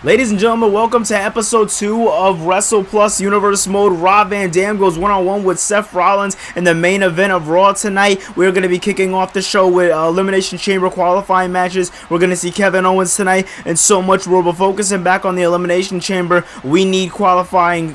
Ladies and gentlemen, welcome to episode 2 of Wrestlepluss Universe Mode. Rob Van Dam goes one-on-one with Seth Rollins in the main event of Raw tonight. We're going to be kicking off the show with Elimination Chamber qualifying matches. We're going to see Kevin Owens tonight and so much more. But focusing back on the Elimination Chamber, we need qualifiers,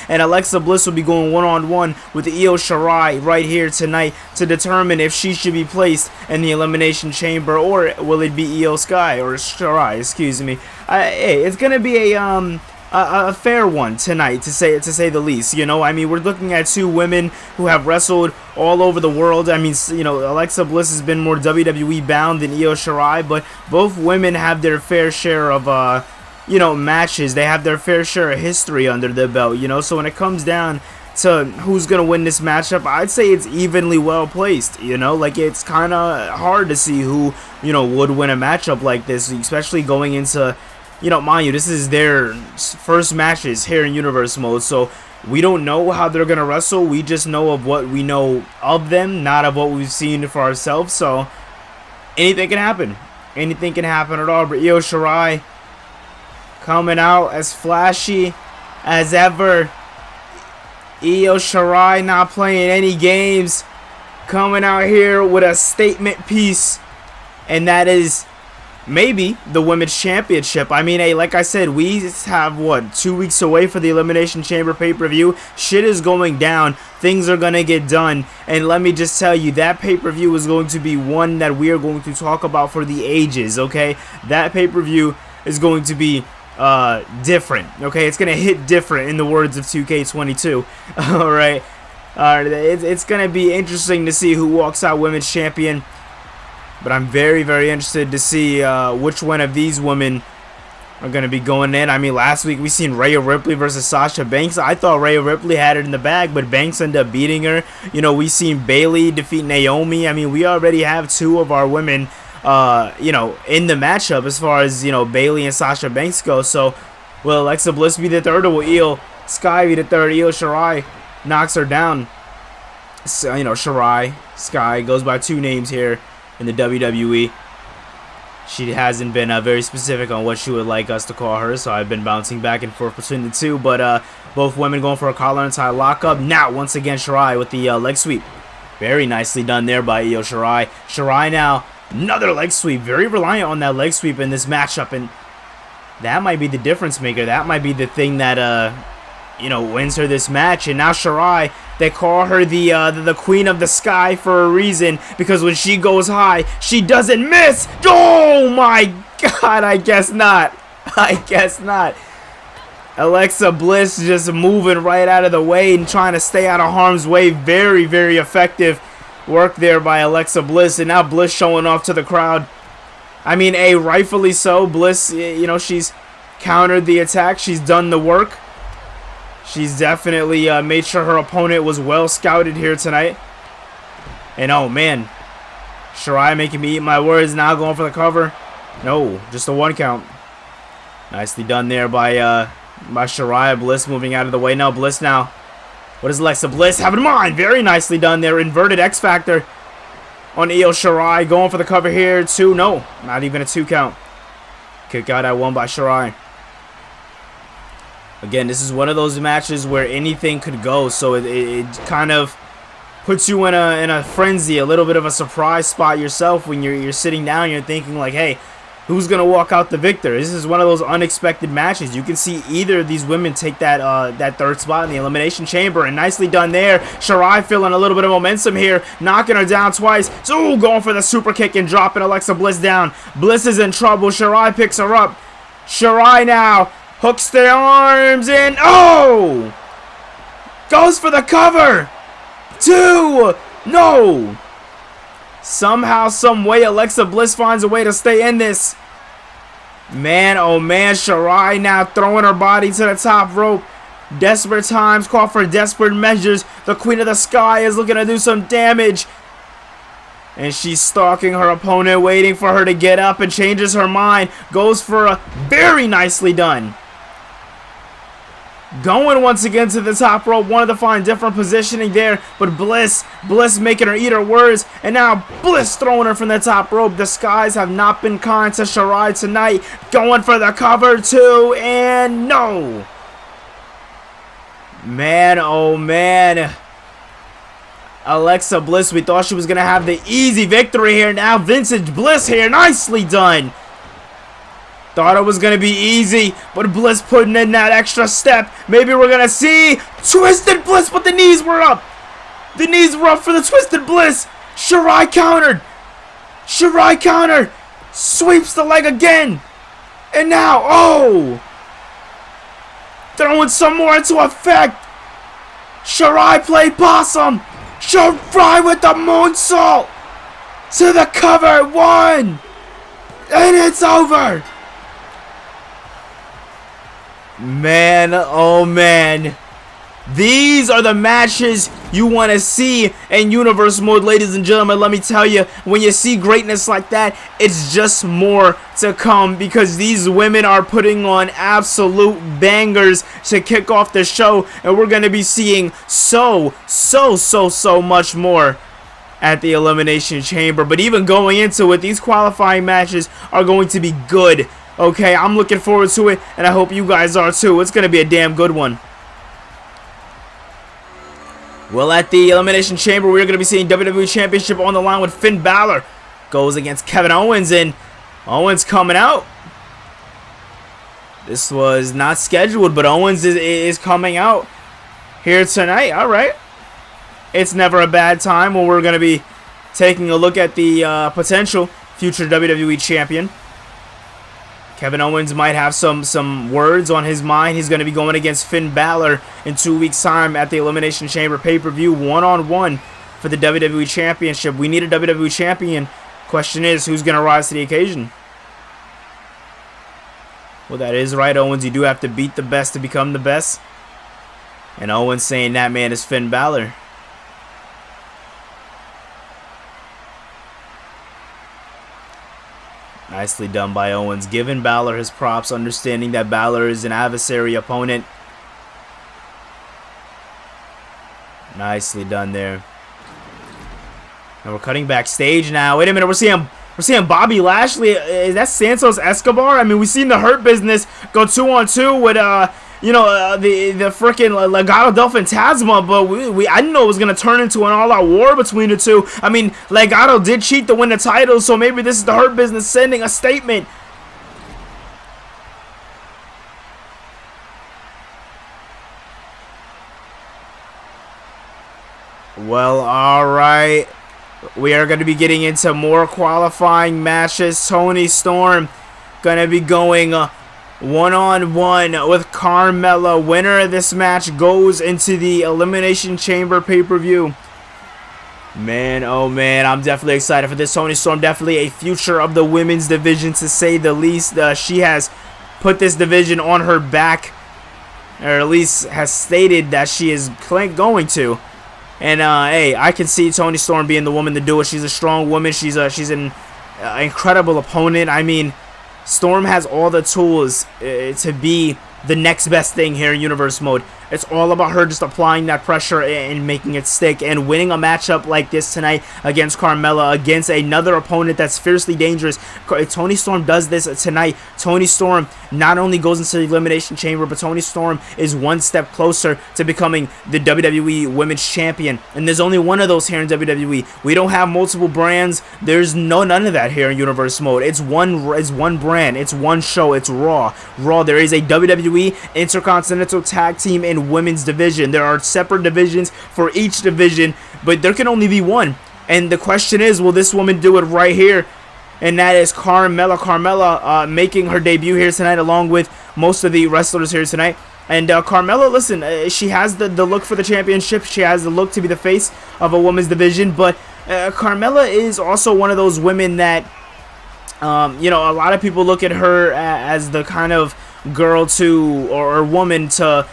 and Alexa Bliss will be going one-on-one with Io Shirai right here tonight to determine if she should be placed in the Elimination Chamber or will it be Io Sky or Shirai, excuse me. Hey, it's gonna be a fair one tonight, to say the least. You know, I mean, we're looking at two women who have wrestled all over the world. I mean, you know, Alexa Bliss has been more WWE bound than Io Shirai, but both women have their fair share of matches. They have their fair share of history under their belt. You know, so when it comes down to who's gonna win this matchup, I'd say it's evenly well placed. You know, like, it's kind of hard to see who, you know, would win a matchup like this, especially going into, you know, mind you, this is their first matches here in Universe Mode, so we don't know how they're gonna wrestle. We just know of what we know of them, not of what we've seen for ourselves. So anything can happen. Anything can happen at all. But Io Shirai coming out as flashy as ever. Io Shirai not playing any games, coming out here with a statement piece, and that is maybe the Women's Championship. I mean, hey, like I said, we have, what, 2 weeks away for the Elimination Chamber pay-per-view. Shit is going down. Things are going to get done. And let me just tell you, that pay-per-view is going to be one that we are going to talk about for the ages, okay? That pay-per-view is going to be different, okay? It's gonna hit different, in the words of 2K22. All right, it's gonna be interesting to see who walks out Women's Champion, but I'm very, very interested to see which one of these women are gonna be going in. I mean, last week we seen Rhea Ripley versus Sasha Banks. I thought Rhea Ripley had it in the bag, but Banks ended up beating her. You know, we seen Bayley defeat Naomi. I mean, we already have two of our women you know, in the matchup as far as, you know, Bayley and Sasha Banks go. So will Alexa Bliss be the third, or will Io Sky be the third? Io Shirai knocks her down. So, you know, Shirai Sky goes by two names here in the WWE. She hasn't been very specific on what she would like us to call her, so I've been bouncing back and forth between the two. But both women going for a collar and tie lockup. Now, once again, Shirai with the leg sweep. Very nicely done there by Io Shirai. Shirai now, another leg sweep. Very reliant on that leg sweep in this matchup, and that might be the difference maker. That might be the thing that you know, wins her this match. And now Shirai, they call her the Queen of the Sky for a reason, because when she goes high, she doesn't miss. Oh my God! I guess not. I guess not. Alexa Bliss just moving right out of the way and trying to stay out of harm's way. Very, very effective work there by Alexa Bliss, and now Bliss showing off to the crowd. I mean, rightfully so. Bliss, you know, she's countered the attack. She's done the work. She's definitely made sure her opponent was well scouted here tonight. And oh man, Shirai making me eat my words, now going for the cover. No, just a 1 count. Nicely done there by Shirai. Bliss moving out of the way. Now Bliss now. What does Alexa Bliss have in mind? Very nicely done there. Inverted X Factor on Io Shirai. Going for the cover here. 2. No, not even a 2 count. Kick out at 1 by Shirai. Again, this is one of those matches where anything could go. So it kind of puts you in a frenzy, a little bit of a surprise spot yourself when you're sitting down and you're thinking like, hey, who's going to walk out the victor? This is one of those unexpected matches. You can see either of these women take that third spot in the Elimination Chamber, and nicely done there. Shirai feeling a little bit of momentum here, knocking her down twice. So going for the super kick and dropping Alexa Bliss down. Bliss is in trouble. Shirai picks her up. Shirai now hooks the arms in. Oh! Goes for the cover. 2. No! Somehow, some way, Alexa Bliss finds a way to stay in this. Man, oh man, Shirai now throwing her body to the top rope. Desperate times call for desperate measures. The Queen of the Sky is looking to do some damage. And she's stalking her opponent, waiting for her to get up, and changes her mind. Goes for a very nicely done. Going once again to the top rope. Wanted to find different positioning there, but Bliss making her eat her words, and now Bliss throwing her from the top rope. The skies have not been kind to Shirai tonight. Going for the cover too, and no. Man, oh man. Alexa Bliss, we thought she was going to have the easy victory here. Now Vintage Bliss here. Nicely done. Thought it was going to be easy, but Bliss putting in that extra step. Maybe we're going to see Twisted Bliss, but the knees were up. The knees were up for the Twisted Bliss. Shirai countered. Shirai countered. Sweeps the leg again. And now, oh. Throwing some more into effect. Shirai played possum. Shirai with the moonsault to the cover. 1. And it's over. Man, oh man. These are the matches you want to see in Universe Mode, ladies and gentlemen. Let me tell you, when you see greatness like that, it's just more to come, because these women are putting on absolute bangers to kick off the show, and we're going to be seeing so much more at the Elimination Chamber. But even going into it, these qualifying matches are going to be good. Okay, I'm looking forward to it, and I hope you guys are too. It's going to be a damn good one. Well, at the Elimination Chamber, we're going to be seeing WWE Championship on the line with Finn Balor. Goes against Kevin Owens, and Owens coming out. This was not scheduled, but Owens is coming out here tonight. All right. It's never a bad time when we're going to be taking a look at the potential future WWE Champion. Kevin Owens might have some words on his mind. He's going to be going against Finn Balor in 2 weeks' time at the Elimination Chamber pay-per-view, one-on-one for the WWE Championship. We need a WWE Champion. Question is, who's going to rise to the occasion? Well, that is right, Owens. You do have to beat the best to become the best. And Owens saying that man is Finn Balor. Nicely done by Owens, giving Balor his props, understanding that Balor is an adversary opponent. Nicely done there. And we're cutting backstage now. Wait a minute, we're seeing Bobby Lashley. Is that Santos Escobar? I mean, we've seen the Hurt Business go 2-on-2 with the freaking Legado del Fantasma, but I didn't know it was gonna turn into an all-out war between the two. I mean, Legado did cheat to win the title, so maybe this is the Hurt Business sending a statement. Well, all right. We are going to be getting into more qualifying matches. Toni Storm going to be going one-on-one with Carmella. Winner of this match goes into the Elimination Chamber pay-per-view. Man, oh man, I'm definitely excited for this. Toni Storm, definitely a future of the women's division, to say the least. She has put this division on her back, or at least has stated that she is going to. And hey, I can see Toni Storm being the woman to do it. She's a strong woman. She's an incredible opponent. I mean, Storm has all the tools to be the next best thing here in Universe Mode. It's all about her just applying that pressure and making it stick, and winning a matchup like this tonight against Carmella, against another opponent that's fiercely dangerous. Toni Storm does this tonight. Toni Storm not only goes into the Elimination Chamber, but Toni Storm is one step closer to becoming the WWE Women's Champion. And there's only one of those here in WWE. We don't have multiple brands. There's none of that here in Universe Mode. It's one brand. It's one show. It's Raw. There is a WWE Intercontinental Tag Team and Women's Division. There are separate divisions for each division, but there can only be one. And the question is, will this woman do it right here? And that is Carmella. Carmella making her debut here tonight, along with most of the wrestlers here tonight. And Carmella, listen, she has the look for the championship. She has the look to be the face of a women's division. But Carmella is also one of those women that, a lot of people look at her as the kind of girl to, or woman to,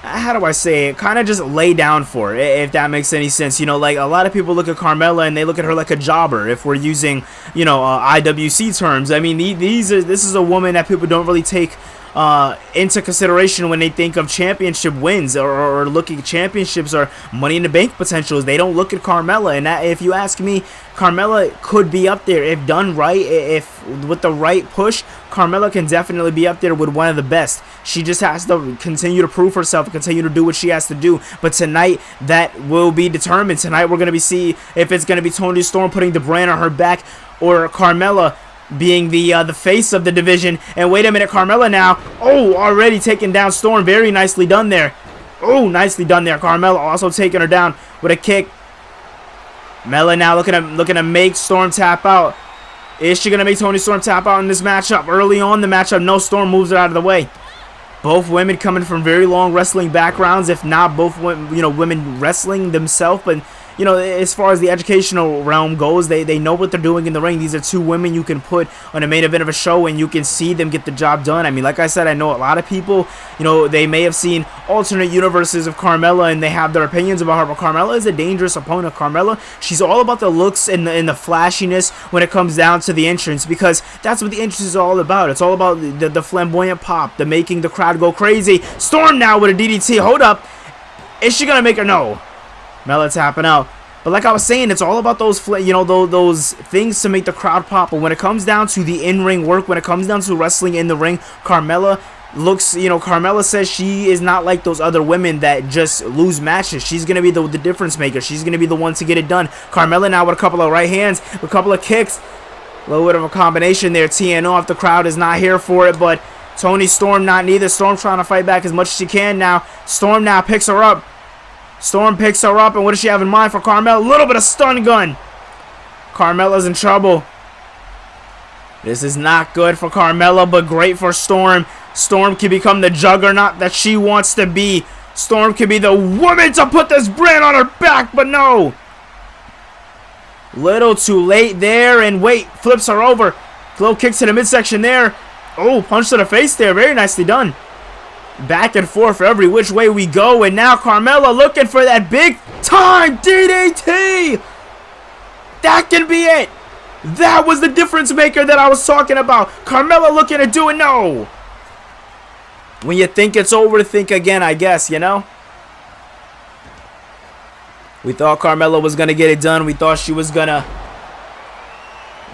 how do I say it, kind of just lay down for, if that makes any sense. Like, a lot of people look at Carmella and they look at her like a jobber, if we're using, IWC terms. I mean, this is a woman that people don't really take into consideration when they think of championship wins or looking at championships or Money in the Bank potentials. They don't look at Carmella, and that, if you ask me, Carmella could be up there if done right. If with the right push, Carmella can definitely be up there with one of the best. She just has to continue to prove herself, continue to do what she has to do. But tonight, that will be determined. Tonight, we're going to see if it's going to be Toni Storm putting the brand on her back or Carmella being the face of the division. And wait a minute, Carmella now. Oh, already taking down Storm. Very nicely done there. Oh, nicely done there. Carmella also taking her down with a kick. Mella now looking to make Storm tap out. Is she going to make Toni Storm tap out in this matchup? Early on the matchup, no, Storm moves it out of the way. Both women coming from very long wrestling backgrounds, if not both women wrestling themselves. But as far as the educational realm goes, they know what they're doing in the ring. These are two women you can put on a main event of a show, and you can see them get the job done. I mean, like I said, I know a lot of people, they may have seen alternate universes of Carmella, and they have their opinions about her. But Carmella is a dangerous opponent. Carmella, she's all about the looks and the flashiness when it comes down to the entrance, because that's what the entrance is all about. It's all about the flamboyant pop, the making the crowd go crazy. Storm now with a DDT. Hold up. Is she going to make her? No. Mella tapping out. But like I was saying, it's all about those those things to make the crowd pop. But when it comes down to the in-ring work, when it comes down to wrestling in the ring, Carmella looks, Carmella says she is not like those other women that just lose matches. She's going to be the difference maker. She's going to be the one to get it done. Carmella now with a couple of right hands, a couple of kicks. A little bit of a combination there, teeing off. The crowd is not here for it, but Toni Storm not neither. Storm trying to fight back as much as she can now. Storm now picks her up. Storm picks her up, and what does she have in mind for Carmella? A little bit of stun gun. Carmella's in trouble. This is not good for Carmella, but great for Storm. Storm can become the juggernaut that she wants to be. Storm can be the woman to put this brand on her back, but no. Little too late there, and wait, flips her over. Low kick to the midsection there. Oh, punch to the face there. Very nicely done. Back and forth every which way we go, and now Carmella looking for that big time DDT. That can be it. That was the difference maker that I was talking about. Carmella looking to do it. No. When you think it's over, think again, I guess, We thought Carmella was going to get it done. We thought she was going to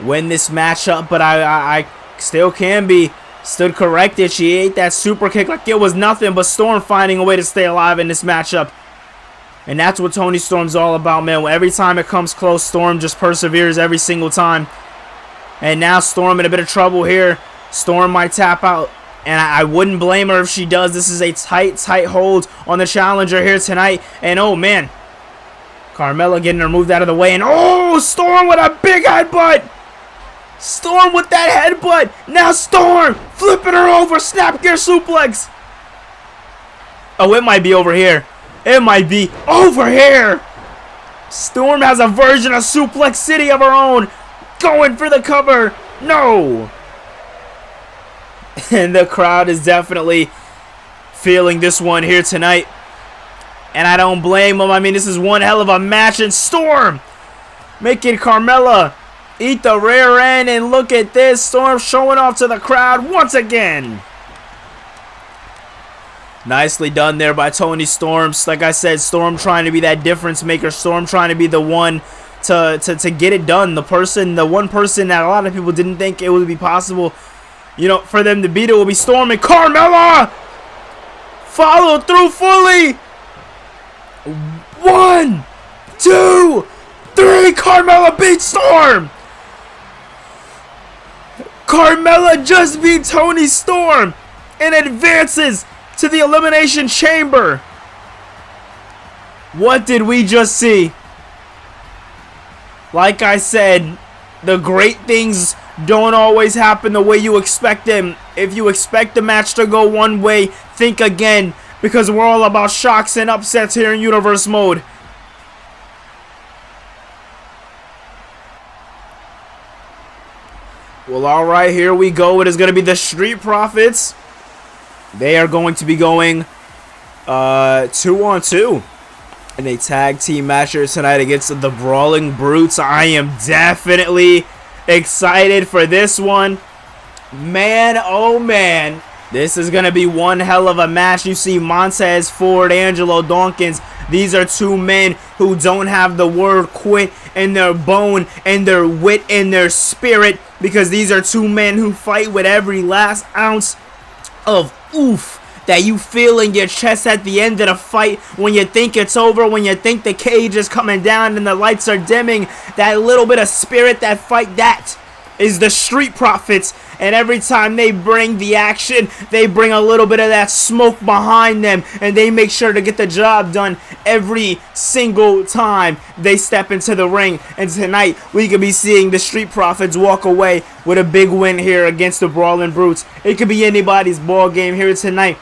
win this matchup, but I still can be. Stood corrected. She ate that super kick like it was nothing, but Storm finding a way to stay alive in this matchup. And that's what Toni Storm's all about, man. Every time it comes close, Storm just perseveres every single time. And now Storm in a bit of trouble here. Storm might tap out, and I wouldn't blame her if she does. This is a tight hold on the challenger here tonight. And oh, man. Carmella getting her moved out of the way. And oh, Storm with a big headbutt. Storm with that headbutt. Now Storm flipping her over. Snap gear suplex. Oh, it might be over here. It might be over here. Storm has a version of Suplex City of her own. Going for the cover. No. And the crowd is definitely feeling this one here tonight. And I don't blame them. I mean, this is one hell of a match. And Storm making Carmella eat the rear end, and look at this. Storm showing off to the crowd once again. Nicely done there by Toni Storm. Like I said, Storm trying to be that difference maker. Storm trying to be the one to get it done. The one person that a lot of people didn't think it would be possible, for them to beat it will be Storm. And Carmella follow through fully. 1, 2, 3. Carmella beats Storm. Carmella just beat Toni Storm and advances to the Elimination Chamber. What did we just see? Like I said, the great things don't always happen the way you expect them. If you expect the match to go one way, think again, because we're all about shocks and upsets here in Universe Mode. Well, alright, here we go. It is going to be the Street Profits. They are going to be going 2-on-2 in a tag team match here tonight against the Brawling Brutes. I am definitely excited for this one. Man, oh man. This is going to be one hell of a match. You see Montez Ford, Angelo Dawkins. These are two men who don't have the word quit in their bone and their wit and their spirit, because these are two men who fight with every last ounce of oof that you feel in your chest at the end of the fight, when you think it's over, when you think the cage is coming down and the lights are dimming. That little bit of spirit, that fight, that is the Street Profits. And every time they bring the action, they bring a little bit of that smoke behind them, and they make sure to get the job done every single time they step into the ring. And tonight we could be seeing the Street Profits walk away with a big win here against the Brawling Brutes. It could be anybody's ball game here tonight,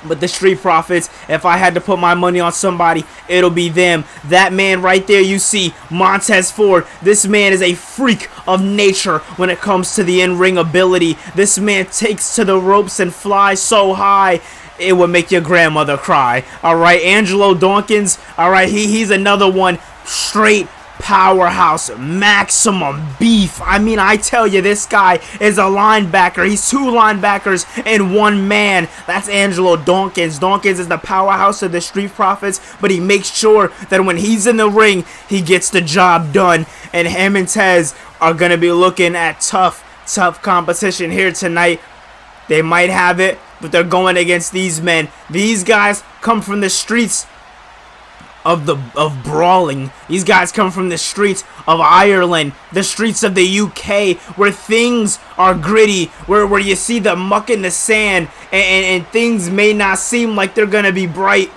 but the Street Profits, if I had to put my money on somebody, it'll be them. That man right there you see, Montez Ford. This man is a freak of nature when it comes to the in-ring ability. This man takes to the ropes and flies so high, it would make your grandmother cry. Alright, Angelo Dawkins, alright, he's another one. Straight powerhouse, maximum beef. I mean, I tell you, this guy is a linebacker. He's two linebackers in one man. That's Angelo Dawkins. Dawkins is the powerhouse of the Street Profits, but he makes sure that when he's in the ring, he gets the job done. And him and Tez are going to be looking at tough competition here tonight. They might have it, but they're going against these men. These guys come from the streets of brawling. These guys come from the streets of Ireland, the streets of the UK, where things are gritty, where you see the muck in the sand, and things may not seem like they're gonna be bright.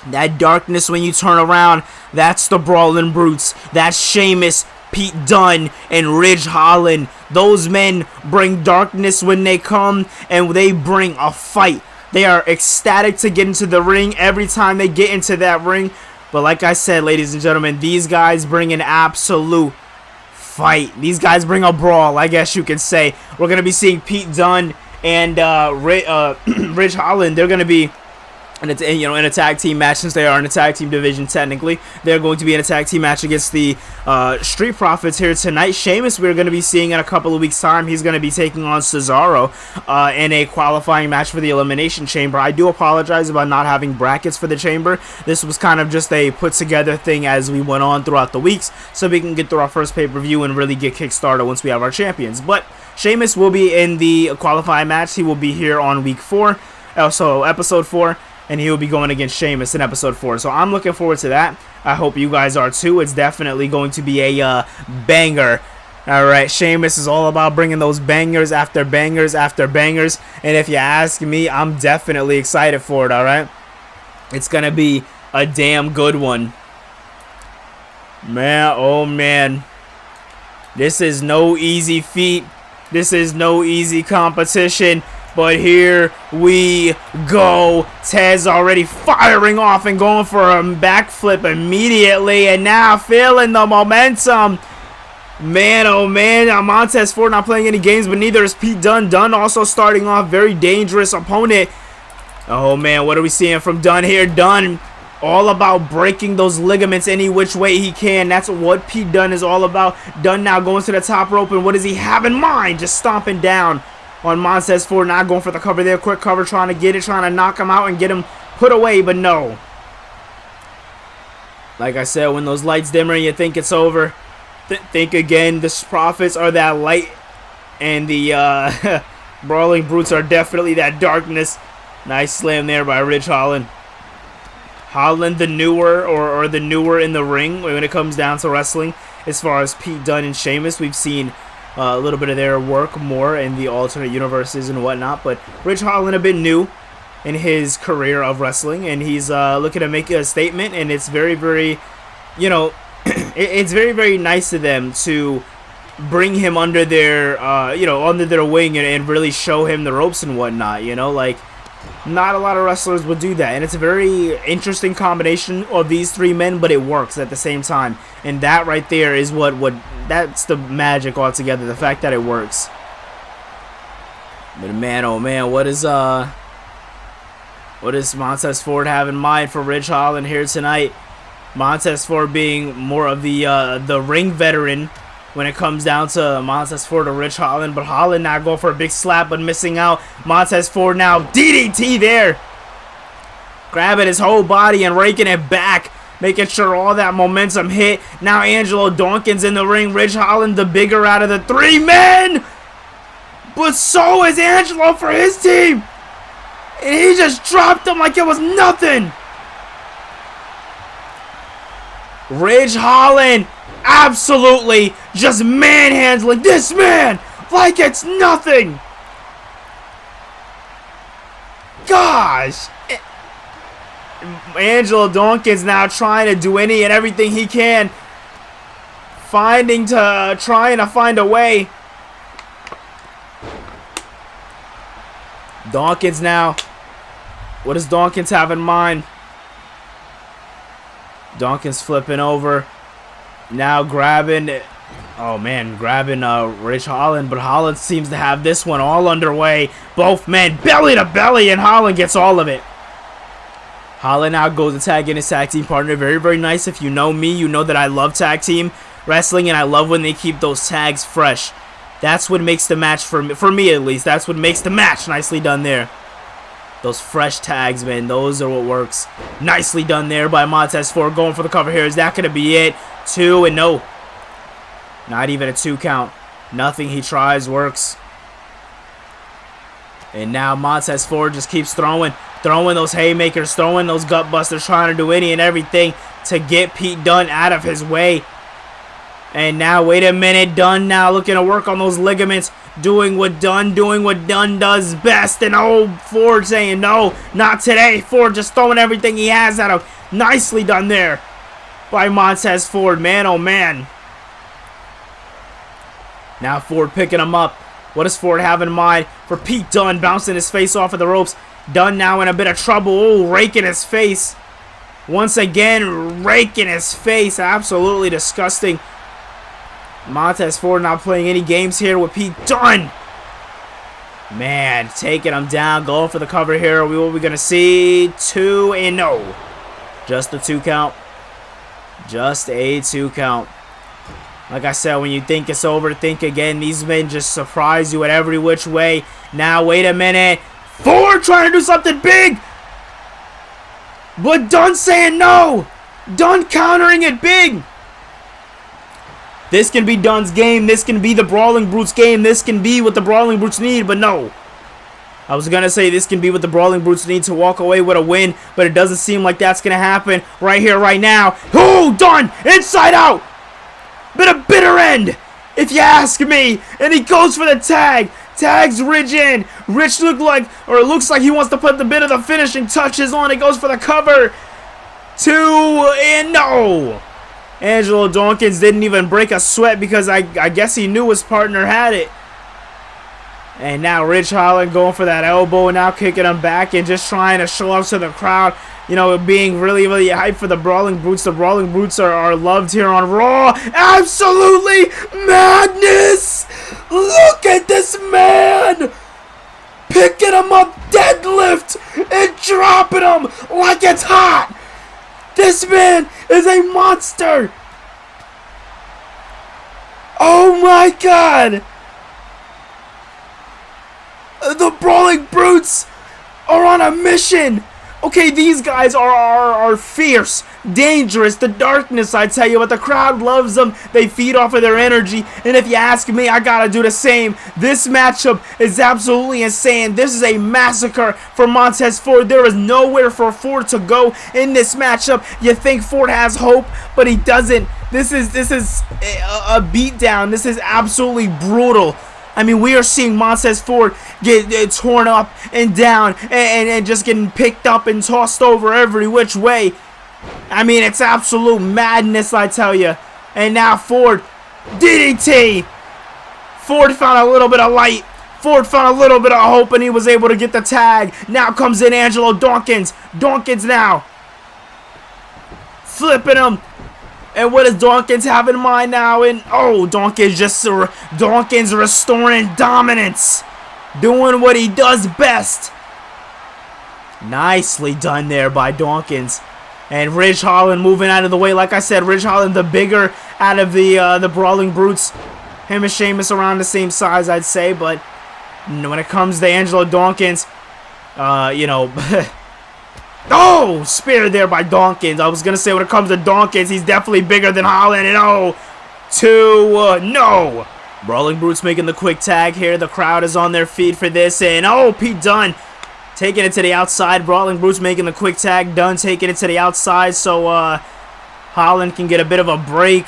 That darkness when you turn around, that's the Brawling Brutes. That's Sheamus, Pete Dunne, and Ridge Holland. Those men bring darkness when they come, and they bring a fight. They are ecstatic to get into the ring every time they get into that ring. But like I said, ladies and gentlemen, these guys bring an absolute fight. These guys bring a brawl, I guess you could say. We're going to be seeing Pete Dunne and Ridge Holland. They're going to be in a tag team match, since they are in a tag team division technically. They're going to be in a tag team match against the Street Profits here tonight. Sheamus, we're going to be seeing in a couple of weeks' time. He's going to be taking on Cesaro in a qualifying match for the Elimination Chamber. I do apologize about not having brackets for the Chamber. This was kind of just a put-together thing as we went on throughout the weeks, so we can get through our first pay-per-view and really get kick-started once we have our champions. But Sheamus will be in the qualifying match. He will be here on week 4, also episode 4. And he will be going against Sheamus in episode 4. So I'm looking forward to that. I hope you guys are too. It's definitely going to be a banger. Alright, Sheamus is all about bringing those bangers after bangers after bangers. And if you ask me, I'm definitely excited for it, alright? It's going to be a damn good one. Man, oh man. This is no easy feat. This is no easy competition. But here we go. Tez already firing off and going for a backflip immediately. And now feeling the momentum. Man, oh man. Montez Ford not playing any games, but neither is Pete Dunne. Dunne also starting off very dangerous opponent. Oh man, what are we seeing from Dunne here? Dunne all about breaking those ligaments any which way he can. That's what Pete Dunne is all about. Dunne now going to the top rope, and what does he have in mind? Just stomping down on Montez Ford, not going for the cover there. Quick cover, trying to get it, trying to knock him out and get him put away, but no. Like I said, when those lights dimmer and you think it's over, think again. The Profits are that light, and the Brawling Brutes are definitely that darkness. Nice slam there by Ridge Holland. Holland, the newer, or the newer in the ring when it comes down to wrestling. As far as Pete Dunne and Sheamus, we've seen a little bit of their work more in the alternate universes and whatnot, but Ridge Holland a bit new in his career of wrestling, and he's looking to make a statement, and it's very, very, it's very, very nice of them to bring him under their, under their wing and really show him the ropes and whatnot, like, not a lot of wrestlers would do that, and it's a very interesting combination of these three men, but it works at the same time, and that right there is that's the magic altogether, the fact that it works. But man, oh man, what does Montez Ford have in mind for Ridge Holland here tonight? Montez Ford being more of the ring veteran, when it comes down to Montez Ford or Rich Holland. But Holland now going for a big slap, but missing out. Montez Ford now DDT there. Grabbing his whole body and raking it back. Making sure all that momentum hit. Now Angelo Dawkins in the ring. Rich Holland the bigger out of the three men. But so is Angelo for his team. And he just dropped him like it was nothing. Ridge Holland absolutely just manhandling this man like it's nothing. Gosh. Angelo Dawkins now trying to do any and everything he can. Trying to find a way. Dawkins now. What does Dawkins have in mind? Dawkins flipping over. Now grabbing. Oh man, grabbing Rich Holland. But Holland seems to have this one all underway. Both men belly to belly, and Holland gets all of it. Holland now goes to tag in his tag team partner. Very, very nice. If you know me, you know that I love tag team wrestling, and I love when they keep those tags fresh. That's what makes the match, for me at least, that's what makes the match. Nicely done there. Those fresh tags, man, those are what works. Nicely done there by Montez Ford. Going for the cover here. Is that going to be it? 2 and no. Not even a 2 count. Nothing he tries works. And now Montez Ford just keeps throwing those haymakers, throwing those gut busters, trying to do any and everything to get Pete Dunne out of his way. And now, wait a minute, Dunne now looking to work on those ligaments, doing what Dunne does best. And oh, Ford saying no, not today. Ford just throwing everything he has at him. Nicely done there by Montez Ford, man, oh man. Now Ford picking him up. What does Ford have in mind for Pete Dunne, bouncing his face off of the ropes? Dunne now in a bit of trouble. Oh, raking his face. Once again, raking his face. Absolutely disgusting. Montez Ford not playing any games here with Pete Dunne. Man, taking him down, going for the cover here. What are we going to see? 2 and no. Just a 2 count. Just a 2 count. Like I said, when you think it's over, think again. These men just surprise you at every which way. Now, wait a minute. Ford trying to do something big. But Dunne saying no. Dunne countering it big. This can be Dunne's game. This can be the Brawling Brutes game. This can be what the Brawling Brutes need, but no. I was going to say this can be what the Brawling Brutes need to walk away with a win, but it doesn't seem like that's going to happen right here, right now. Oh, Dunne! Inside out! Bit of bitter end, if you ask me. And he goes for the tag. Tags Ridge in. Rich looks like he wants to put the bit of the finishing touches on. He goes for the cover. 2 and no. Angelo Dawkins didn't even break a sweat because I guess he knew his partner had it. And now Rich Holland going for that elbow, now kicking him back and just trying to show up to the crowd. You know, being really, really hyped for the Brawling Brutes. The Brawling Brutes are loved here on Raw. Absolutely madness! Look at this man! Picking him up, deadlift, and dropping him like it's hot! This man is a monster! Oh my god! The Brawling Brutes are on a mission! Okay, these guys are fierce, dangerous, the darkness, I tell you, but the crowd loves them. They feed off of their energy, and if you ask me, I gotta do the same. This matchup is absolutely insane. This is a massacre for Montez Ford. There is nowhere for Ford to go in this matchup. You think Ford has hope, but he doesn't. This is a beatdown. This is absolutely brutal. I mean, we are seeing Montez Ford get torn up and down and just getting picked up and tossed over every which way. I mean, it's absolute madness, I tell you. And now Ford, DDT. Ford found a little bit of light. Ford found a little bit of hope, and he was able to get the tag. Now comes in Angelo Dawkins. Dawkins now flipping him. And what does Dawkins have in mind now? And oh, Dawkins restoring dominance, doing what he does best. Nicely done there by Dawkins. And Ridge Holland moving out of the way. Like I said, Ridge Holland the bigger out of the Brawling Brutes. Him and Sheamus around the same size, I'd say. But when it comes to Angelo Dawkins, you know... Oh! Spear there by Dawkins. I was going to say when it comes to Dawkins, he's definitely bigger than Holland. And no! Brawling Brutes making the quick tag here. The crowd is on their feet for this. And Pete Dunne taking it to the outside. Brawling Brutes making the quick tag. Dunne taking it to the outside. So Holland can get a bit of a break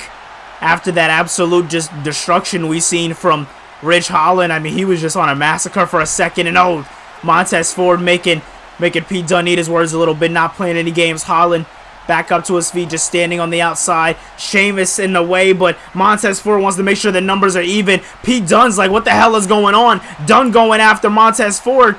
after that absolute just destruction we seen from Ridge Holland. I mean, he was just on a massacre for a second. And Montez Ford making Pete Dunne eat his words a little bit. Not playing any games. Holland back up to his feet, just standing on the outside. Sheamus in the way, but Montez Ford wants to make sure the numbers are even. Pete Dunne's like, what the hell is going on? Dunne going after Montez Ford.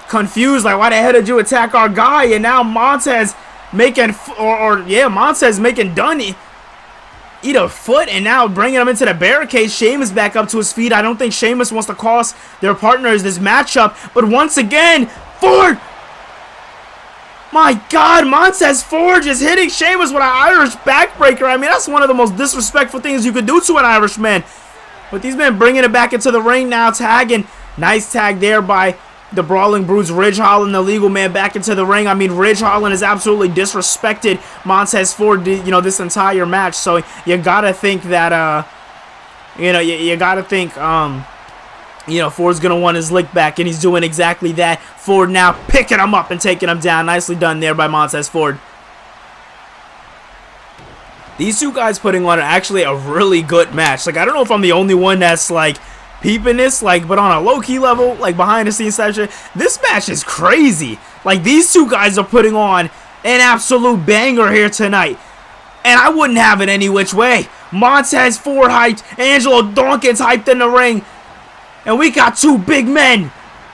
Confused, like, why the hell did you attack our guy? And now Montez making, Montez making Dunne eat a foot, and now bringing him into the barricade. Sheamus back up to his feet. I don't think Sheamus wants to cost their partners this matchup, but once again, Ford! My God, Montez Ford just hitting Sheamus with an Irish backbreaker. I mean, that's one of the most disrespectful things you could do to an Irishman. But these men bringing it back into the ring now, tagging. Nice tag there by the Brawling Brutes. Ridge Holland, the legal man, back into the ring. I mean, Ridge Holland has absolutely disrespected Montez Ford, you know, this entire match. So you gotta think that, you gotta think, Ford's going to want his lick back, and he's doing exactly that. Ford now picking him up and taking him down. Nicely done there by Montez Ford. These two guys putting on actually a really good match. Like, I don't know if I'm the only one that's, like, peeping this, like, but on a low-key level, like, behind-the-scenes section, this match is crazy. Like, these two guys are putting on an absolute banger here tonight. And I wouldn't have it any which way. Montez Ford hyped, Angelo Dawkins hyped in the ring. And we got two big men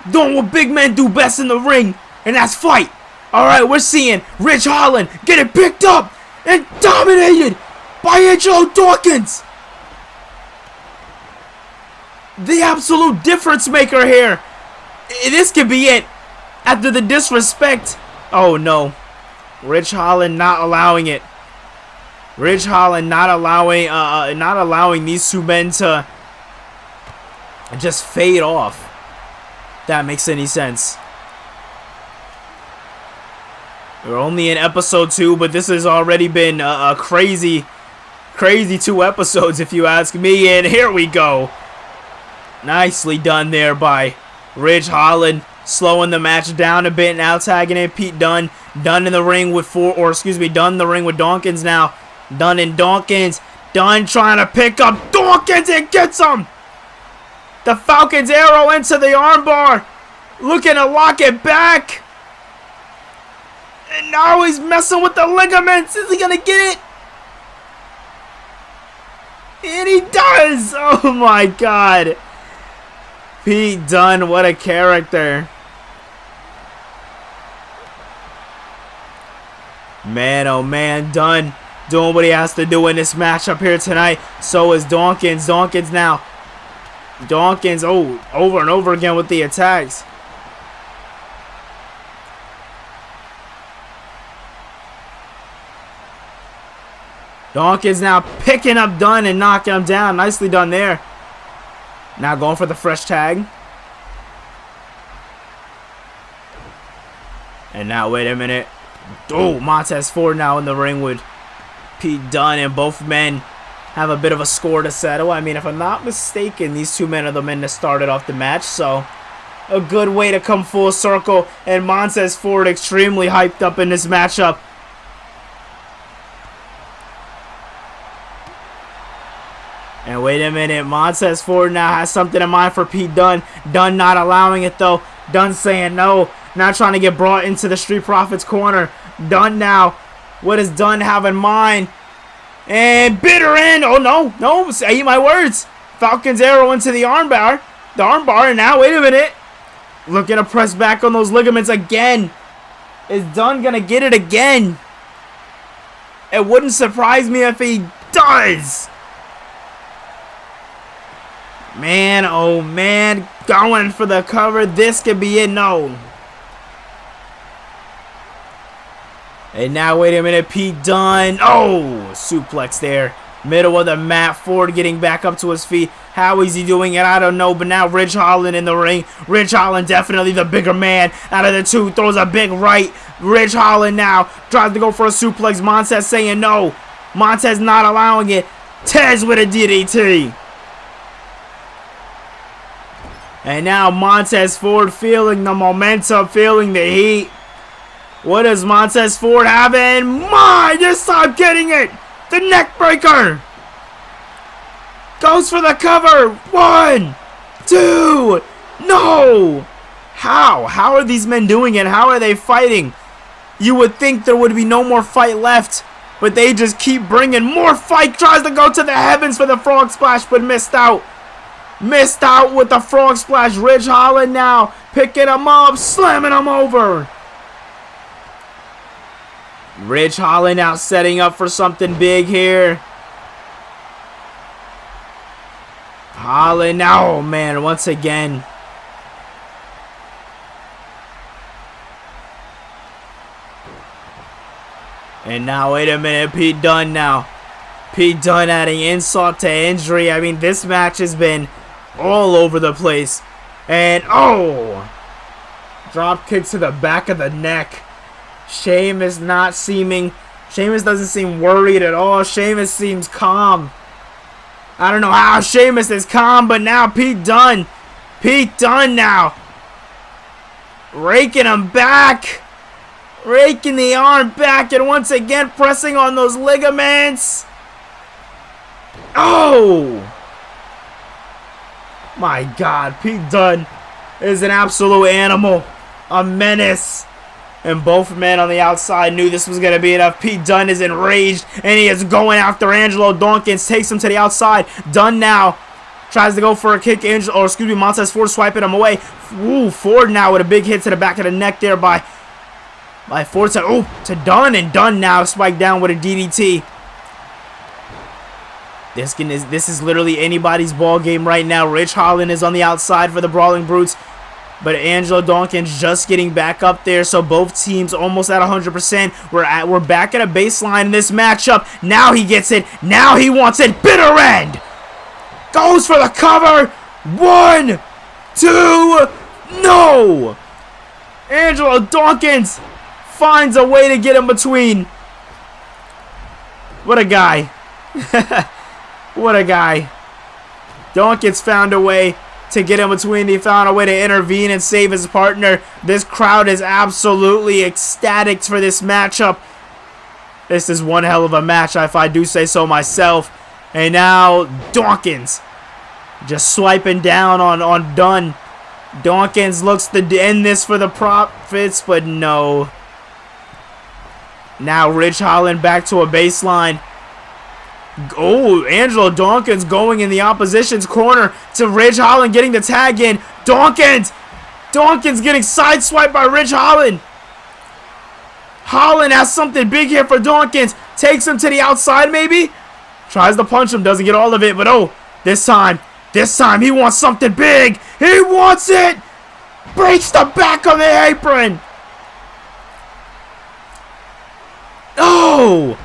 doing what big men do best in the ring, and that's fight. Alright, we're seeing Ridge Holland get it picked up and dominated by Angelo Dawkins. The absolute difference maker here. This could be it. After the disrespect. Oh no. Ridge Holland not allowing it. Ridge Holland not allowing these two men to just fade off. If that makes any sense. We're only in episode 2, but this has already been a crazy 2 episodes if you ask me. And here we go. Nicely done there by Ridge Holland, slowing the match down a bit, now tagging in Pete Dunne. Dunne in the ring with Dunne in the ring with Dawkins now. Dunne and Dawkins. Dunne trying to pick up Dawkins and gets him. The Falcon's arrow into the armbar. Looking to lock it back. And now he's messing with the ligaments. Is he going to get it? And he does. Oh my God. Pete Dunne, what a character. Man, oh man, Dunne doing what he has to do in this matchup here tonight. So is Dawkins. Dawkins now. Dawkins, over and over again with the attacks. Dawkins now picking up Dunne and knocking him down. Nicely done there. Now going for the fresh tag. And now, wait a minute. Montez Ford now in the ring with Pete Dunne, and both men have a bit of a score to settle. I mean, if I'm not mistaken, these two men are the men that started off the match, so a good way to come full circle. And Montez Ford extremely hyped up in this matchup. And wait a minute, Montez Ford now has something in mind for Pete Dunne. Dunne not allowing it though. Dunne saying no. Now trying to get brought into the Street Profits corner. Dunne now. What does Dunne have in mind? And bitter end. Oh no, say my words. Falcon's arrow into the armbar. And now, wait a minute. Looking to press back on those ligaments again. Is Dunne gonna get it again? It wouldn't surprise me if he does. Man, oh man, going for the cover. This could be it. No. And now, wait a minute, Pete Dunne. Oh, suplex there. Middle of the mat. Ford getting back up to his feet. How is he doing it? I don't know. But now Ridge Holland in the ring. Ridge Holland definitely the bigger man out of the two. Throws a big right. Ridge Holland now tries to go for a suplex. Montez saying no. Montez not allowing it. Tez with a DDT. And now Montez Ford feeling the momentum, feeling the heat. What does Montez Ford have in mind? This time getting it. The neck breaker. Goes for the cover. 1, 2. No. How are these men doing it? How are they fighting? You would think there would be no more fight left, but they just keep bringing more fight. Tries to go to the heavens for the frog splash, but missed out. Missed out with the frog splash. Ridge Holland now picking him up, slamming him over. Ridge Holland now setting up for something big here. Holland now, oh man, once again. And now, wait a minute, Pete Dunne now. Pete Dunne adding insult to injury. I mean, this match has been all over the place. And, oh! Drop kick to the back of the neck. Sheamus doesn't seem worried at all. Sheamus seems calm. I don't know how Sheamus is calm, but now Pete Dunne now. Raking him back. Raking the arm back and once again pressing on those ligaments. Oh! My God, Pete Dunne is an absolute animal. A menace. And both men on the outside knew this was going to be enough. Pete Dunne is enraged, and he is going after Angelo Dawkins. Takes him to the outside. Dunne now tries to go for a kick. Montez Ford swiping him away. Ooh, Ford now with a big hit to the back of the neck there by Ford. To Dunne, and Dunne now spiked down with a DDT. This is literally anybody's ball game right now. Ridge Holland is on the outside for the Brawling Brutes. But Angelo Dawkins just getting back up there, so both teams almost at 100%. We're back at a baseline in this matchup. Now he gets it. Now he wants it. Bitter end. Goes for the cover. 1, 2. No. Angelo Dawkins finds a way to get in between. What a guy. What a guy. Dawkins found a way to get in between. He found a way to intervene and save his partner. This crowd is absolutely ecstatic for this matchup. This is one hell of a match, if I do say so myself. And now Dawkins just swiping down on Dunne. Dawkins looks to end this for the profits, but no. Now Ridge Holland back to a baseline. Oh, Angelo Dawkins going in the opposition's corner to Ridge Holland getting the tag in. Dawkins getting sideswiped by Ridge Holland. Holland has something big here for Dawkins. Takes him to the outside maybe. Tries to punch him, doesn't get all of it, but oh, this time he wants something big. He wants it. Breaks the back of the apron. Oh,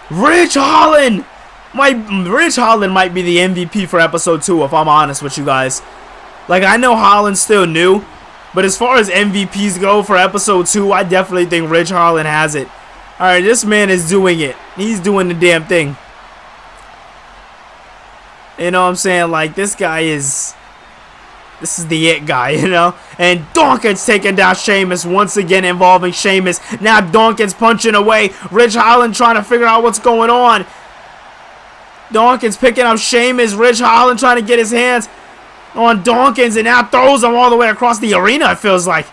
Ridge Holland might be the MVP for episode 2, if I'm honest with you guys. Like, I know Holland's still new, but as far as MVPs go for episode 2, I definitely think Ridge Holland has it. Alright, this man is doing it. He's doing the damn thing. You know what I'm saying? Like, this is the it guy, you know? And Dawkins taking down Sheamus, once again involving Sheamus. Now Dawkins punching away. Ridge Holland trying to figure out what's going on. Dawkins picking up Sheamus. Ridge Holland trying to get his hands on Dawkins and now throws him all the way across the arena, it feels like.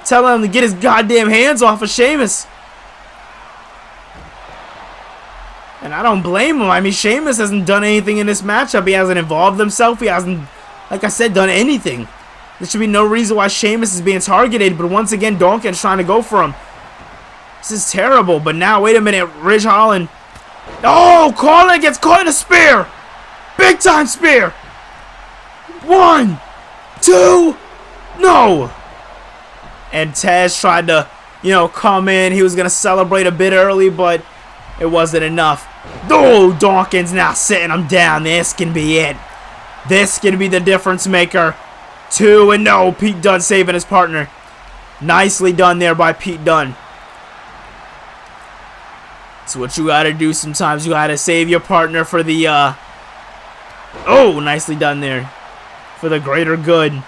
Telling him to get his goddamn hands off of Sheamus. And I don't blame him. I mean, Sheamus hasn't done anything in this matchup. He hasn't involved himself. He hasn't, like I said, done anything. There should be no reason why Sheamus is being targeted. But once again, Dawkins trying to go for him. This is terrible. But now, wait a minute. Ridge Holland. Oh, Carlin gets caught in a spear. Big time spear. 1, 2. No. And Taz tried to you know, come in. He was going to celebrate a bit early, but it wasn't enough. Oh, Dawkins now sitting him down. This can be it. This can be the difference maker. 2 and no. Pete Dunne saving his partner. Nicely done there by Pete Dunne. That's what you got to do sometimes. You got to save your partner for the... Oh, nicely done there. For the greater good.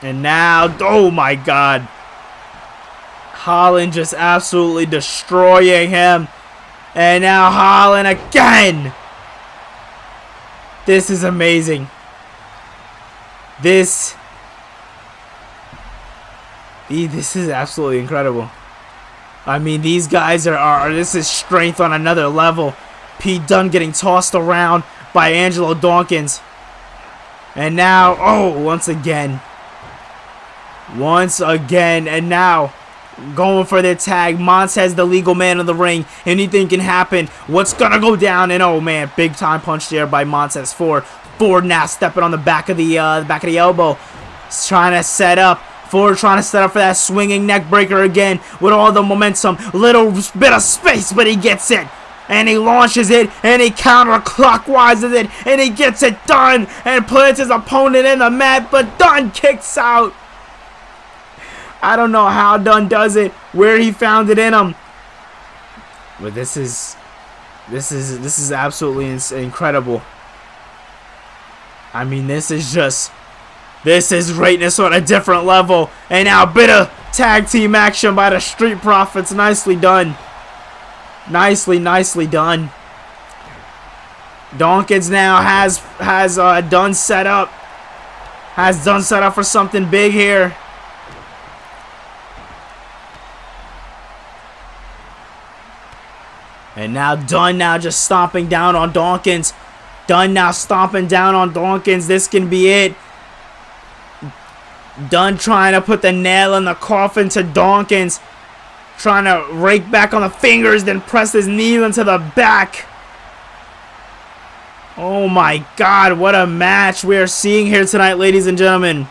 And now... Oh, my God. Holland just absolutely destroying him. And now Holland again. This is amazing. This is absolutely incredible. I mean, these guys are this is strength on another level. Pete Dunne getting tossed around by Angelo Dawkins. And now, oh, once again, and now going for their tag. Montez, the legal man of the ring. Anything can happen. What's gonna go down? And oh man, big time punch there by Montez Ford. Ford now stepping on the back of the elbow. He's trying to set up. Ford trying to set up for that swinging neck breaker again with all the momentum. Little bit of space, but he gets it. And he launches it, and he counterclockwise it, and he gets it done, and puts his opponent in the mat, but Dunne kicks out. I don't know how Dunne does it, where he found it in him, but this is absolutely incredible. I mean, this is greatness on a different level. And now a bit of tag team action by the Street Profits. Nicely done. Nicely done. Dawkins now has Dunne set up. Has Dunne set up for something big here. And now Dunne now just stomping down on Dawkins. Dunne now stomping down on Dawkins. This can be it. Dunne trying to put the nail in the coffin to Dawkins. Trying to rake back on the fingers, then press his knee into the back. Oh my God, what a match we are seeing here tonight, ladies and gentlemen.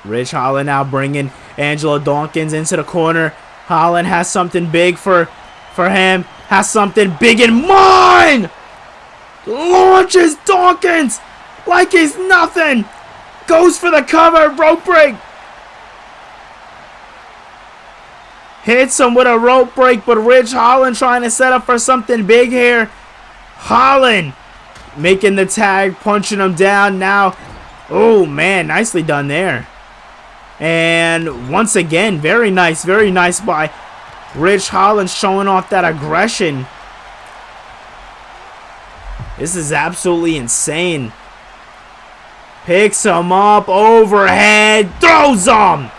Rich Holland now bringing Angelo Dawkins into the corner. Holland has something big for him. Has something big in mind. Launches Dawkins like he's nothing. Goes for the cover. Rope break. Hits him with a rope break, but Rich Holland trying to set up for something big here. Holland making the tag, punching him down now. Oh man, nicely done there. And once again, very nice by Rich Holland, showing off that aggression. This is absolutely insane. Picks him up, overhead, throws him.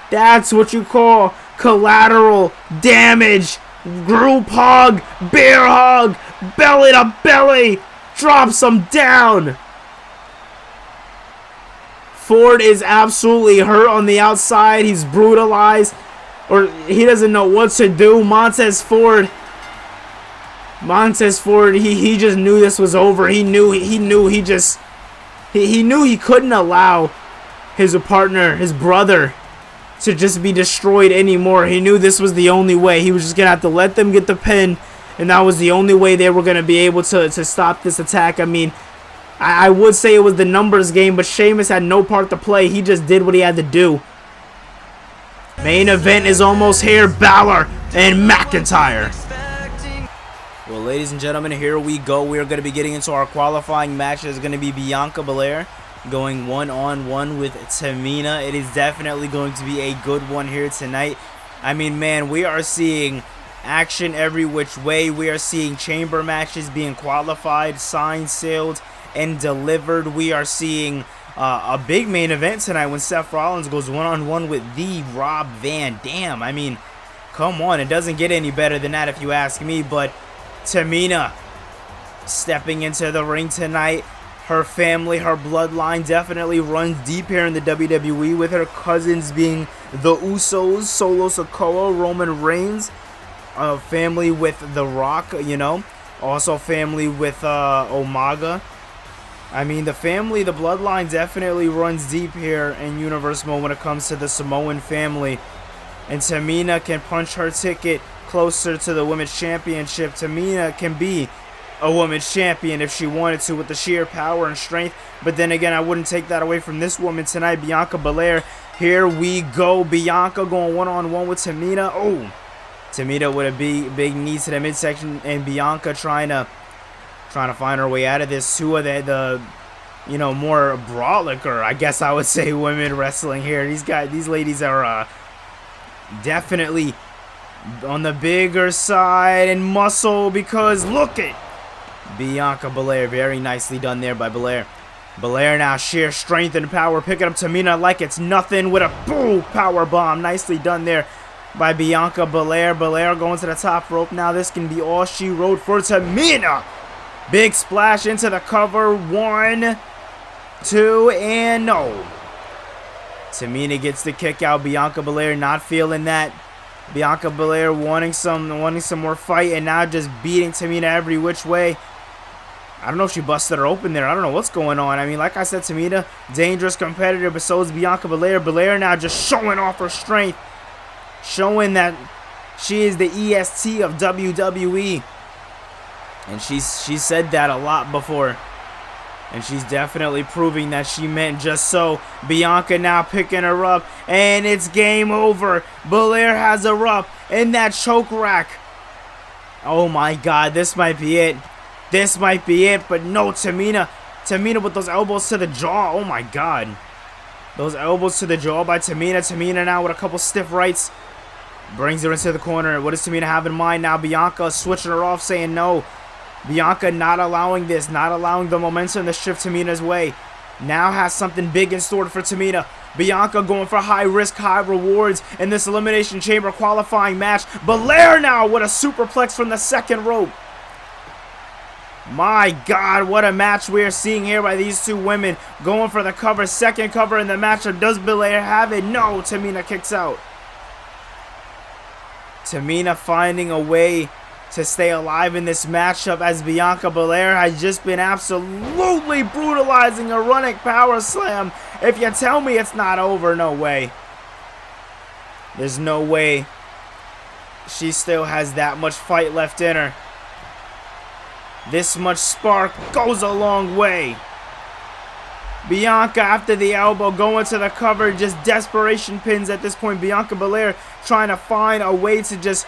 That's what you call collateral damage. Group hug, bear hug, belly to belly, drops him down. Ford is absolutely hurt on the outside. He's brutalized, or he doesn't know what to do. Montez Ford, he just knew this was over. He knew he couldn't allow his partner, his brother, to just be destroyed anymore. He knew this was the only way. He was just gonna have to let them get the pin, and that was the only way they were gonna be able to stop this attack. I mean, I would say it was the numbers game, but Sheamus had no part to play. He just did what he had to do. Main event is almost here. Balor and McIntyre. Well, ladies and gentlemen, here we go. We are going to be getting into our qualifying match. It's going to be Bianca Belair going one-on-one with Tamina. It is definitely going to be a good one here tonight. I mean, man, we are seeing action every which way. We are seeing chamber matches being qualified, signed, sealed, and delivered. We are seeing a big main event tonight when Seth Rollins goes one-on-one with the Rob Van Dam. I mean, come on, it doesn't get any better than that if you ask me. But Tamina stepping into the ring tonight. Her family, her bloodline definitely runs deep here in the WWE, with her cousins being the Usos, Solo Sikoa, Roman Reigns, family with The Rock, you know. Also family with Umaga. I mean, the family, the bloodline definitely runs deep here in Universe Mode when it comes to the Samoan family. And Tamina can punch her ticket closer to the Women's Championship. Tamina can be a Women's Champion if she wanted to with the sheer power and strength. But then again, I wouldn't take that away from this woman tonight, Bianca Belair. Here we go. Bianca going one-on-one with Tamina. Oh, Tamina with a big knee to the midsection, and Bianca trying to find her way out of this. Two of the you know, more brawliker, I guess I would say, women wrestling here. These ladies are definitely on the bigger side and muscle, because look at Bianca Belair. Very nicely done there by Belair. Belair now sheer strength and power, picking up Tamina like it's nothing with a boom power bomb. Nicely done there by Bianca Belair. Belair going to the top rope. Now this can be all she wrote for Tamina. Big splash into the cover. 1, 2, and no. Tamina gets the kick out. Bianca Belair not feeling that. Bianca Belair wanting some more fight, and now just beating Tamina every which way. I don't know if she busted her open there. I don't know what's going on. I mean, like I said, Tamina, dangerous competitor, but so is Bianca Belair. Belair now just showing off her strength, showing that she is the EST of WWE. And she said that a lot before. And she's definitely proving that she meant just so. Bianca now picking her up, and it's game over. Belair has her up in that choke rack. Oh my God, this might be it. This might be it, but no, Tamina with those elbows to the jaw. Oh my God. Those elbows to the jaw by Tamina. Tamina now with a couple stiff rights. Brings her into the corner. What does Tamina have in mind now? Bianca switching her off, saying no. Bianca not allowing this, not allowing the momentum to shift Tamina's way. Now has something big in store for Tamina. Bianca going for high risk, high rewards in this Elimination Chamber qualifying match. Belair now with a superplex from the second rope. My God, what a match we are seeing here by these two women. Going for the cover, second cover in the matchup. Does Belair have it? No, Tamina kicks out. Tamina finding a way to stay alive in this matchup, as Bianca Belair has just been absolutely brutalizing a running power slam. If you tell me it's not over, no way. There's no way. She still has that much fight left in her. This much spark goes a long way. Bianca after the elbow going to the cover, just desperation pins at this point. Bianca Belair trying to find a way to just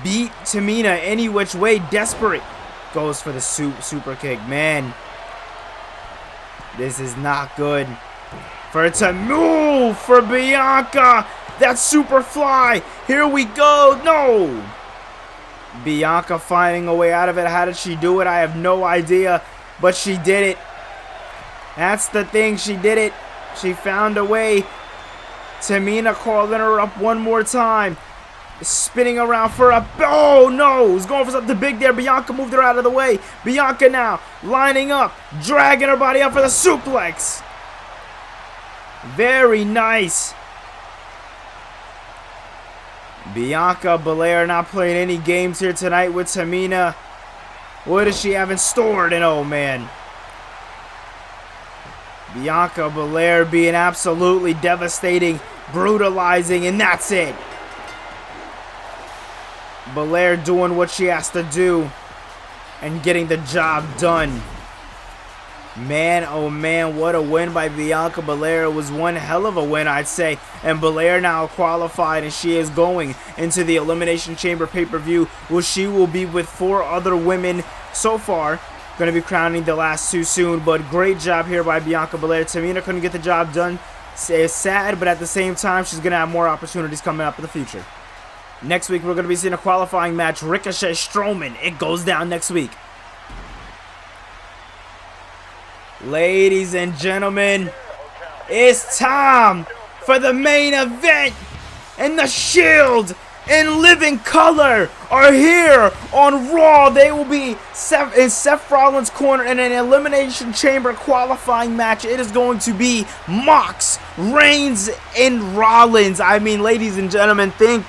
beat Tamina any which way. Desperate. Goes for the super kick. Man, this is not good. For it to move for Bianca. That super fly. Here we go. No. Bianca finding a way out of it. How did she do it? I have no idea. But she did it. That's the thing. She did it. She found a way. Tamina calling her up one more time. Spinning around for a... Oh, no. He's going for something big there. Bianca moved her out of the way. Bianca now lining up. Dragging her body up for the suplex. Very nice. Bianca Belair not playing any games here tonight with Tamina. What does she have in store? And oh, man. Bianca Belair being absolutely devastating, brutalizing, and that's it. Belair doing what she has to do and getting the job done. Man, oh man, what a win by Bianca Belair. It was one hell of a win, I'd say. And Belair now qualified, and she is going into the Elimination Chamber pay-per-view, where she will be with 4 other women so far. Going to be crowning the last 2 soon, but great job here by Bianca Belair. Tamina couldn't get the job done. It's sad, but at the same time, she's going to have more opportunities coming up in the future. Next week, we're going to be seeing a qualifying match, Ricochet Strowman. It goes down next week. Ladies and gentlemen, it's time for the main event. And the Shield in living color are here on Raw. They will be in Seth Rollins' corner in an Elimination Chamber qualifying match. It is going to be Mox, Reigns, and Rollins. I mean, ladies and gentlemen, think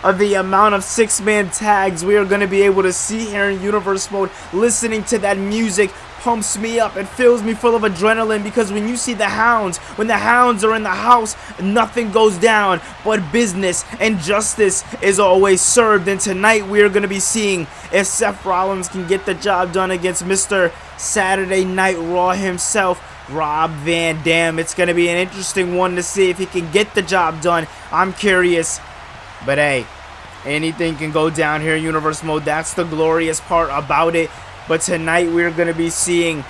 of the amount of 6-man tags we are going to be able to see here in Universe Mode. Listening to that music pumps me up. It fills me full of adrenaline, because when you see the Hounds, when the Hounds are in the house, nothing goes down but business, and justice is always served. And tonight we are going to be seeing if Seth Rollins can get the job done against Mr. Saturday Night Raw himself, Rob Van Dam. It's going to be an interesting one to see if he can get the job done. I'm curious, but hey, anything can go down here in Universe Mode. That's the glorious part about it. But tonight we're going to be seeing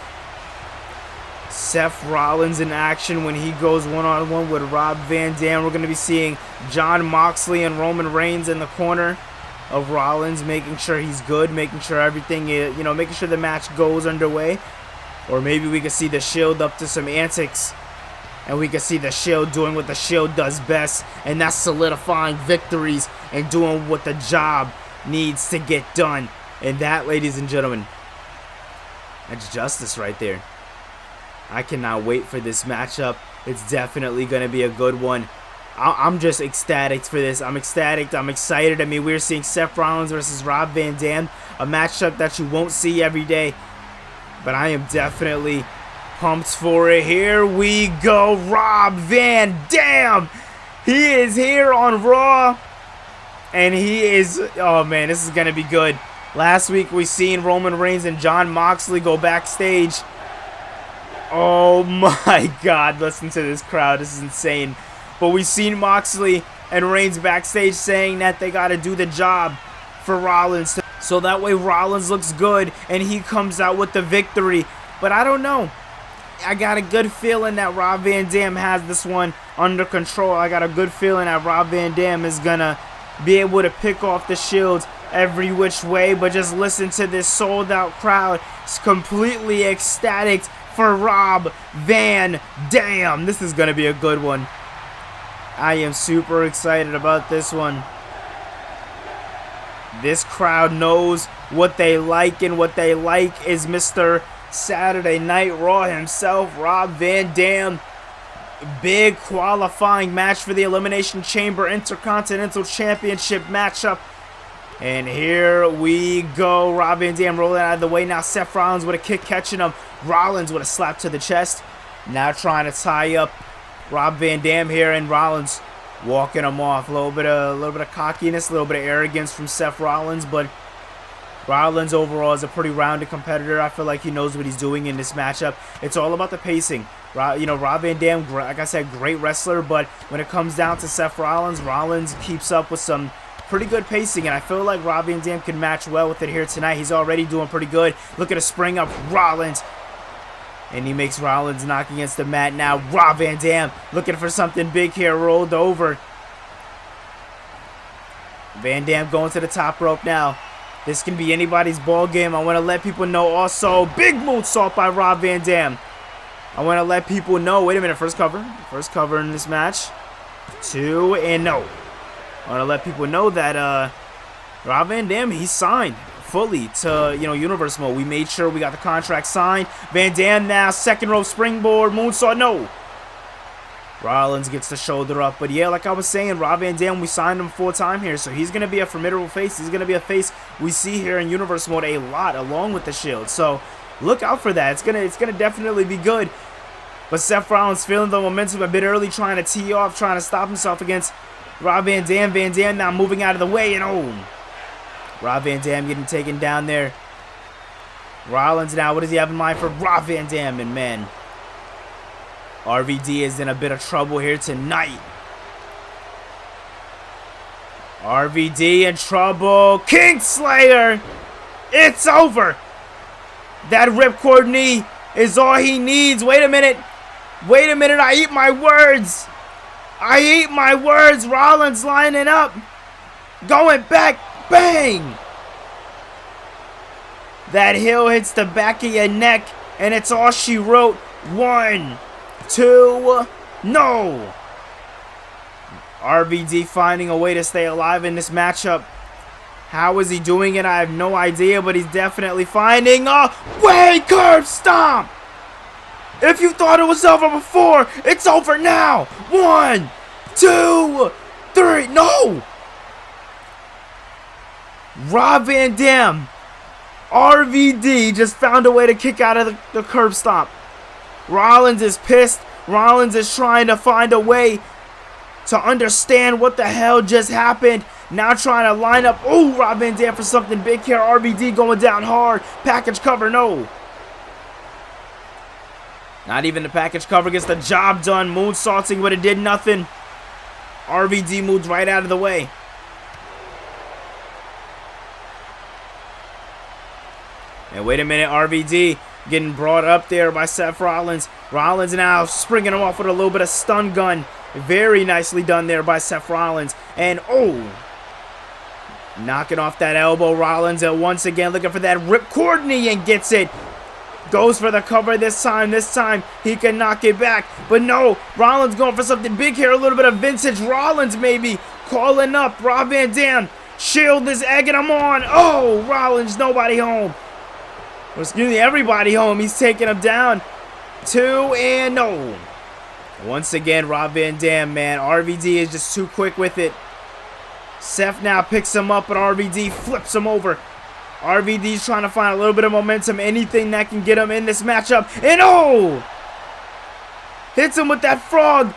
Seth Rollins in action when he goes one-on-one with Rob Van Dam. We're going to be seeing Jon Moxley and Roman Reigns in the corner of Rollins, making sure he's good, making sure everything is, making sure the match goes underway. Or maybe we could see the Shield up to some antics, and we could see the Shield doing what the Shield does best, and that's solidifying victories and doing what the job needs to get done. And that, ladies and gentlemen, that's justice right there. I cannot wait for this matchup. It's definitely going to be a good one. I'm just ecstatic for this. I'm ecstatic. I'm excited. I mean, we're seeing Seth Rollins versus Rob Van Dam, a matchup that you won't see every day. But I am definitely pumped for it. Here we go. Rob Van Dam. He is here on Raw. And he is... oh, man, this is going to be good. Last week we seen Roman Reigns and Jon Moxley go backstage. Oh my God, listen to this crowd. This is insane. But we seen Moxley and Reigns backstage saying that they got to do the job for Rollins, so that way Rollins looks good and he comes out with the victory. But I don't know. I got a good feeling that Rob Van Dam has this one under control. I got a good feeling that Rob Van Dam is going to be able to pick off the Shield every which way. But just listen to this sold out crowd. It's completely ecstatic for Rob Van Dam. This is going to be a good one. I am super excited about this one. This crowd knows what they like, and what they like is Mr. Saturday Night Raw himself, Rob Van Dam. Big qualifying match for the Elimination Chamber Intercontinental Championship matchup. And here we go. Rob Van Dam rolling out of the way. Now Seth Rollins with a kick catching him. Rollins with a slap to the chest. Now trying to tie up Rob Van Dam here, and Rollins walking him off. A little bit of cockiness, a little bit of arrogance from Seth Rollins, but Rollins overall is a pretty rounded competitor. I feel like he knows what he's doing in this matchup. It's all about the pacing. Rob Van Dam, like I said, great wrestler, but when it comes down to Seth Rollins, Rollins keeps up with some pretty good pacing, and I feel like Rob Van Dam can match well with it here tonight. He's already doing pretty good. Look at a spring up Rollins, and he makes Rollins knock against the mat. Now Rob Van Dam looking for something big here, rolled over. Van Dam going to the top rope now. This can be anybody's ball game. I want to let people know also, big moonsault by Rob Van Dam. I want to let people know, wait a minute, first cover in this match. 2 and no. I want to let people know that Rob Van Dam, he's signed fully to Universe Mode. We made sure we got the contract signed. Van Dam now, second rope springboard, moonsault, no. Rollins gets the shoulder up, but yeah, like I was saying, Rob Van Dam, we signed him full-time here, so he's going to be a formidable face. He's going to be a face we see here in Universe Mode a lot, along with the Shield, so look out for that. It's gonna definitely be good. But Seth Rollins feeling the momentum a bit early, trying to tee off, trying to stop himself against Rob Van Dam. Van Dam now moving out of the way, and oh, Rob Van Dam getting taken down there. Rollins now, what does he have in mind for Rob Van Dam? And man, RVD is in a bit of trouble here tonight. RVD in trouble. Kingslayer. It's over. That ripcord knee is all he needs. Wait a minute. Wait a minute. I eat my words. I eat my words. Rollins lining up. Going back. Bang. That heel hits the back of your neck, and it's all she wrote. 1, 2, no. RVD finding a way to stay alive in this matchup. How is he doing it? I have no idea, but he's definitely finding a way. Curb stomp. If you thought it was over before, it's over now. 1, 2, 3. No. Rob Van Dam. RVD just found a way to kick out of the curb stomp. Rollins is pissed. Rollins is trying to find a way to understand what the hell just happened. Now trying to line up. Oh, Rob Van Dam for something big here. RVD going down hard. Package cover, no. Not even the package cover gets the job done. Moonsaulting, but it did nothing. RVD moved right out of the way. And wait a minute, RVD getting brought up there by Seth Rollins. Rollins now springing him off with a little bit of stun gun. Very nicely done there by Seth Rollins. And oh, knocking off that elbow. Rollins once again looking for that ripcord knee and gets it. Goes for the cover this time. This time he can knock it back. But no, Rollins going for something big here. A little bit of vintage Rollins maybe. Calling up Rob Van Dam. Shield is egging him on. Oh, Rollins, nobody home. Well, excuse me, everybody home. He's taking him down. 2 and no. Once again, Rob Van Dam, man. RVD is just too quick with it. Seth now picks him up, but RVD flips him over. RVD's trying to find a little bit of momentum, anything that can get him in this matchup. And oh! Hits him with that frog.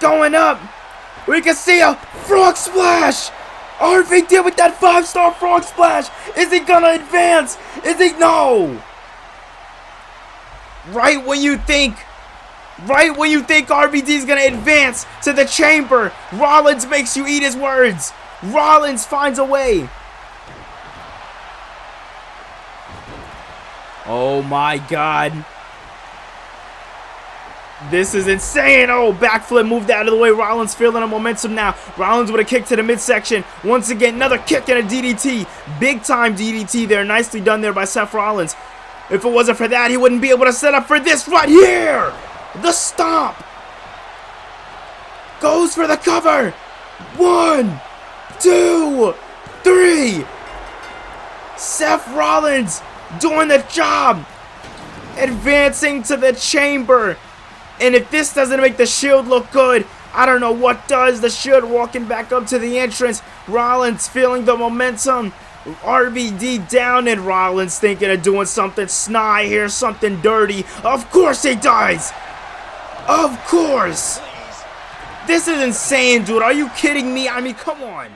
Going up. We can see a frog splash. RVD with that 5-star frog splash. Is he gonna advance? Is he? No. Right when you think RVD's gonna advance to the chamber, Rollins makes you eat his words. Rollins finds a way. Oh my God. This is insane. Oh, backflip moved out of the way. Rollins feeling a momentum now. Rollins with a kick to the midsection. Once again, another kick and a DDT. Big time DDT there. Nicely done there by Seth Rollins. If it wasn't for that, he wouldn't be able to set up for this right here. The stomp. Goes for the cover. 1, 2, 3. Seth Rollins doing the job. Advancing to the chamber. And if this doesn't make the Shield look good, I don't know what does. The Shield walking back up to the entrance. Rollins feeling the momentum. RVD down, and Rollins thinking of doing something snide here, something dirty. Of course he does. Of course. This is insane, dude. Are you kidding me? I mean, come on.